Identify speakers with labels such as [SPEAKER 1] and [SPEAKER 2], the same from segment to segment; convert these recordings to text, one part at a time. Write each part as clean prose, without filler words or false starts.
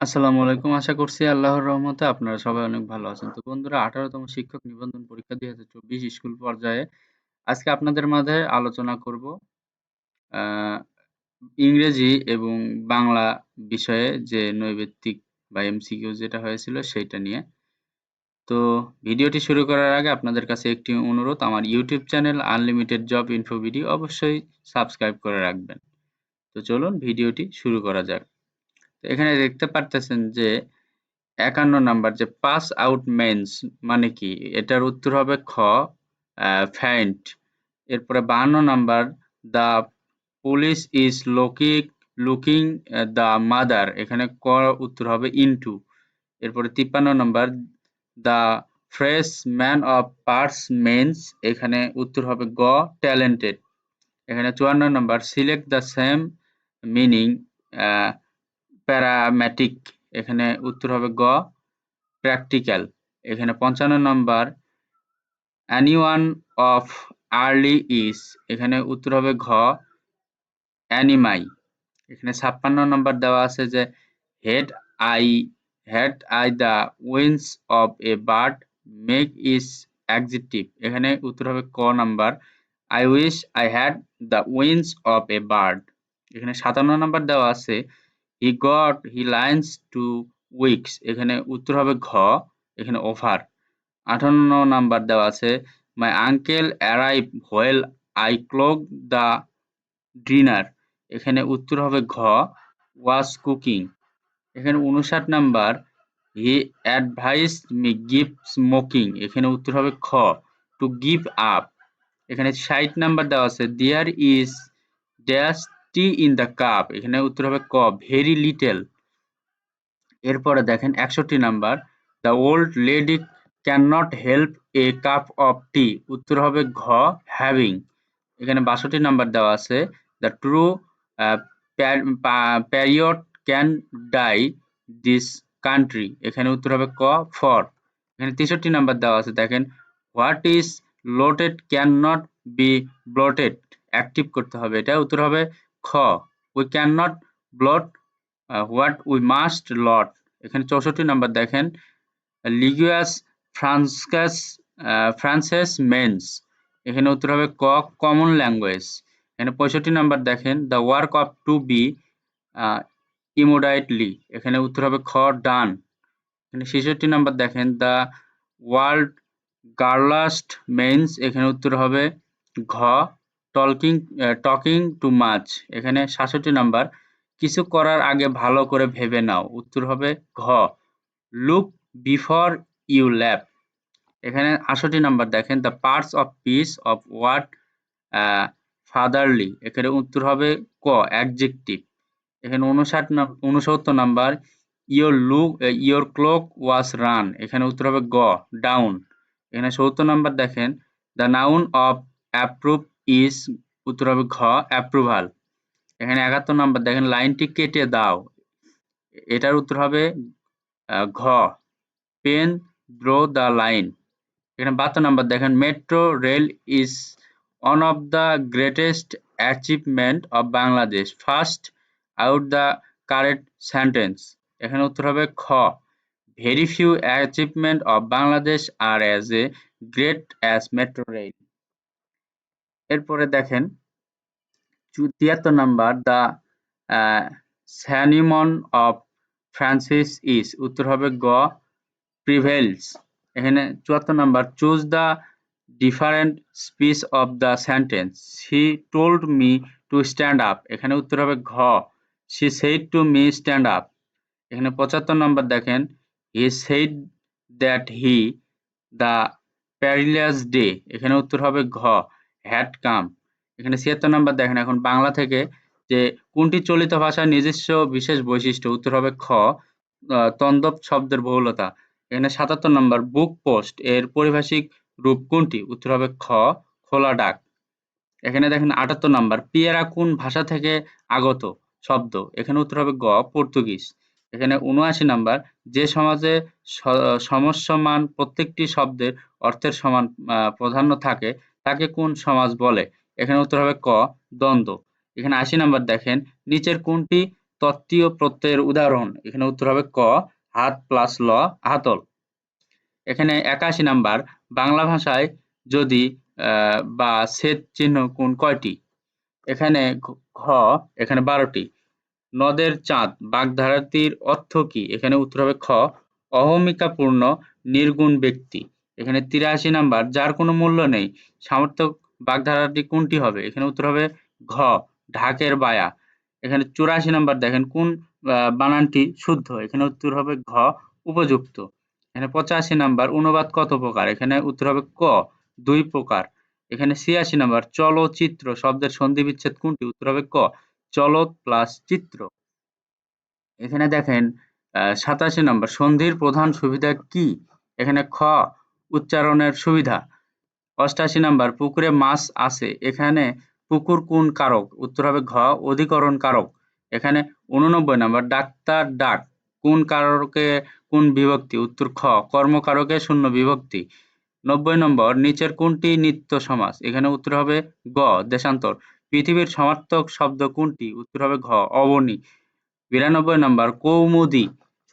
[SPEAKER 1] আসসালামু আলাইকুম। আশা করছি আল্লাহর রহমতে আপনারা সবাই অনেক ভালো আছেন। তো বন্ধুরা ১৮তম শিক্ষক নিবন্ধন পরীক্ষা ২০২৪ স্কুল পর্যায়ে আজকে আপনাদের মাঝে আলোচনা করব আ ইংরেজি এবং বাংলা বিষয়ে যে নৈবেত্তিক বা এমসিকিউ যেটা হয়েছিল সেইটা নিয়ে। তো ভিডিওটি শুরু করার আগে আপনাদের কাছে একটি অনুরোধ, আমার YouTube channel unlimited job info video অবশ্যই সাবস্ক্রাইব করে রাখবেন। তো চলুন ভিডিওটি শুরু করা যাক। তো এখানে দেখতে পারতেছেন যে ৫১ নাম্বার যে পাস আউট মেন্স মানে কি? এটার উত্তর হবে খ ফেইন্ট। এরপরে ৫২ number the police is looking the mother, এখানে ক উত্তর হবে ইনটু। এরপরে ৫৩ number the phrase man of parts means, এখানে উত্তর হবে গ ট্যালেন্টেড। এখানে ৫৪ number select the same meaning pragmatic, এখানে উত্তর হবে গ প্র্যাকটিক্যাল। এখানে ৫৫ number anyone of early is, এখানে উত্তর হবে ঘ অ্যানিমাই। এখানে ৫৬ নাম্বার দেওয়া আছে যে head I had I the wings of a bird make is adjective, এখানে উত্তর হবে ক number I wish I had the wings of a bird. এখানে ৫৭ নাম্বার দেওয়া আছে হি লাইন্স টু উইকস, এখানে উত্তর হবে ঘ, এখানে ওভার। ৫৮ নাম্বার দেওয়া আছে my uncle arrive while I ক্লোক দ্য ডিনার, এখানে উত্তর হবে ঘ ওয়াজ কুকিং। এখানে ৫৯ number he advised me give smoking, এখানে উত্তর হবে খ টু গিভ আপ। এখানে ৬০ নাম্বার দেওয়া আছে there is dash tea in the cup, এখানে উত্তর হবে ক ভেরি লিটল। এরপরে দেখেন ৬১ number the old lady can not help a cup of tea, উত্তর হবে ঘ হ্যাভিং। এখানে ৬২ নাম্বার দেওয়া আছে the true patriot can die this country, এখানে উত্তর হবে ক ফর। এখানে ৬৩ নাম্বার দেওয়া আছে দেখেন what is lotted can not be blotted, active করতে হবে, এটা উত্তর হবে খ we can not blot what we must lot. এখানে ৬৪ নাম্বার দেখেন লিগুয়াস ফ্রান্সকাস ফ্রান্সেস মেন্স, এখানে উত্তর হবে ক কমন ল্যাঙ্গুয়েজ। এখানে ৬৫ নাম্বার দেখেন the work of to be immediately, এখানে উত্তর হবে খ ডান। এখানে ৬৬ নাম্বার দেখেন দ্য ওয়ার্ল্ড গার্লাস্ট মেন্স, এখানে উত্তর হবে ঘ টকিং টু মাচ। এখানে ৬৭ নাম্বার কিছু করার আগে ভালো করে ভেবে নাও, উত্তর হবে ঘ লুক বিফর ইউ ল্যাপ। এখানে ৬৮ নাম্বার দেখেন the parts of piece of what fatherly, এখানে উত্তর হবে ক অ্যাডজেক্টিভ। এখানে ৬৯ number your clock was run, এখানে উত্তর হবে গ ডাউন। এখানে ৭০ নাম্বার দেখেন the noun of approve is, উত্তর হবে ঘ অ্যাপ্রুভাল। এখানে ৭১ নাম্বার দেখেন লাইনটি কেটে দাও, এটার উত্তর হবে ঘ পেন ড্র দ্য লাইন। এখানে ৭২ নাম্বার দেখেন metro rail is one of the greatest achievement of Bangladesh first out the correct sentence, এখানে উত্তর হবে খ very few achievement of Bangladesh are as a great as metro rail. এরপরে দেখেন ৭৩ নাম্বার দ্য স্যানিমন of Francis is, উত্তর হবে গ প্রিভেইলস। এখানে ৭৪ number choose the different speech of the sentence he told me to stand up, এখানে উত্তর হবে ঘ she said to me stand up. এখানে ৭৫ নাম্বার দেখেন he said that he the perilous day, এখানে উত্তর হবে ঘ হ্যাড কাম। এখানে ৭৬ নাম্বার দেখেন এখন বাংলা থেকে যে কোনটি চলিত ভাষার নিজস্ব বিশেষ বৈশিষ্ট্য, উত্তর হবে খ তন্দব শব্দের বহুলতা। এখানে ৭৭ নাম্বার বুক পোস্ট এর পারিভাষিক রূপ কোনটি, উত্তর হবে খ খোলা ডাক। এখানে দেখেন ৭৮ নাম্বার পিয়ারা কোন ভাষা থেকে আগত শব্দ, এখানে উত্তর হবে গ পর্তুগিজ। এখানে ৭৯ নাম্বার যে সমাজে সমস্যমান প্রত্যেকটি শব্দের অর্থের সমান প্রাধান্য থাকে তাকে কোন সমাজ বলে, এখানে উত্তর হবে ক দ্বন্দ্ব। এখানে ৮০ নাম্বার দেখেন নিচের কোনটি তত্ত্বীয় প্রত্যয়ের উদাহরণ? এখানে উত্তর হবে ক, হাত প্লাস ল, হাতল। এখানে ৮১ নাম্বার, বাংলা ভাষায় যদি বা ছেদ চিহ্ন কোন কয়টি? এখানে ঘ, এখানে ১২টি। নদের চাঁদ বাগধারাটির অর্থ কি? এখানে উত্তর হবে খ, অহমিকাপূর্ণ নির্গুণ ব্যক্তি। এখানে ৮৩ নাম্বার, যার কোনো মূল্য নেই সামর্থ্যক বাগধারাটি কোনটি হবে? এখানে উত্তর হবে ঘ, ঢাকের বায়া। এখানে ৮৪ নাম্বার দেখেন কোন বানানটি শুদ্ধ? এখানে উত্তর হবে ঘ, উপযুক্ত। এখানে ৮৫ নাম্বার, অনুবাদ কত প্রকার? এখানে উত্তর হবে ক, ২ প্রকার। এখানে ৮৬ নাম্বার, চলচ্চিত্র শব্দের সন্ধি বিচ্ছেদ কোনটি? উত্তর হবে ক, চলত প্লাস চিত্র। এখানে দেখেন ৮৭ নম্বর, সন্ধির প্রধান সুবিধা কি? এখানে খ, উচ্চারণের সুবিধা। ৮৮ নাম্বার, পুকুরে মাছ আছে, এখানে পুকুর কোন কারক? উত্তর হবে ঘ, অধিকরণ কারক। এখানে ৮৯ নাম্বার, ডাক্তার ডাক কোন কারকে কোন বিভক্তি? উত্তর খ, কর্মকারকে শূন্য বিভক্তি। ৯০ নম্বর, নিচের কোনটি নিত্য সমাস? এখানে উত্তর হবে গ, দেশান্তর। পৃথিবীর সমার্থক শব্দ কোনটি? উত্তর হবে ঘ, অবনী। ৯২ নম্বর, কৌমুদী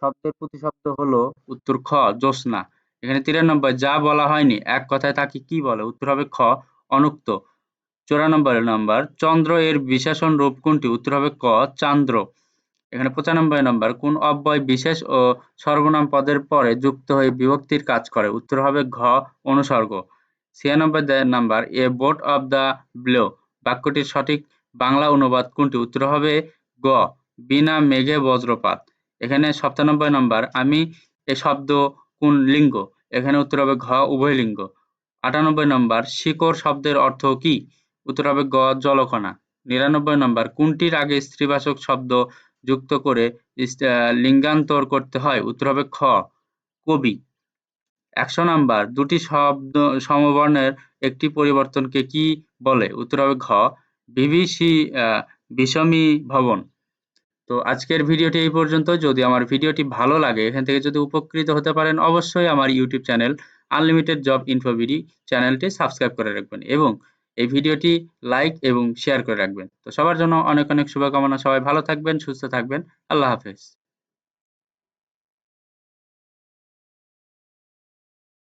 [SPEAKER 1] শব্দের প্রতিশব্দ হলো? উত্তর খ, জ্যোৎস্না। এখানে ৯৩, যা বলা হয়নি এক কথায় তাকে কি বলে? উত্তর হবে খ, অনুক্ত। ৯৪ নম্বর, চন্দ্র এর বিশেষণ রূপ কোনটি? উত্তর হবে ক, চান্দ্র। এখানে ৯৫ নম্বর, কোন অব্যয় বিশেষ ও সর্বনাম পদের পরে যুক্ত হয়ে বিভক্তির কাজ করে? উত্তর হবে ঘ, অনুসর্গ। ৯৬ number, a boat of the blow বাক্যটির সঠিক বাংলা অনুবাদ কোনটি? উত্তর হবে গ, বিনা মেঘে বজ্রপাত। এখানে ৯৭ নম্বর, আমি এ শব্দ কোন লিঙ্গ? এখানে উত্তর হবে ঘ, উভয় লিঙ্গ। ৯৮ নম্বর, শিকড় শব্দের অর্থ কি? উত্তর হবে গ, জলকণা। ৯৯ নম্বর, কোনটির আগে স্ত্রীবাচক শব্দ যুক্ত করে লিঙ্গান্তর করতে হয়? উত্তর হবে খ, কবি। ১০০ নাম্বার, দুটি শব্দ সমবর্ণের একটি পরিবর্তনকে কি বলে? উত্তর হবে ঘ, বিষমীভবন। তো আজকের ভিডিওটি এই পর্যন্ত। যদি আমার ভিডিওটি ভালো লাগে, এখান থেকে যদি উপকৃত হতে পারেন, অবশ্যই আমার YouTube channel unlimited job info BD চ্যানেলটি সাবস্ক্রাইব করে রাখবেন এবং এই ভিডিওটি লাইক এবং শেয়ার করে রাখবেন। তো সবার জন্য অনেক অনেক শুভকামনা। সবাই ভালো থাকবেন, সুস্থ থাকবেন। আল্লাহ হাফেজ।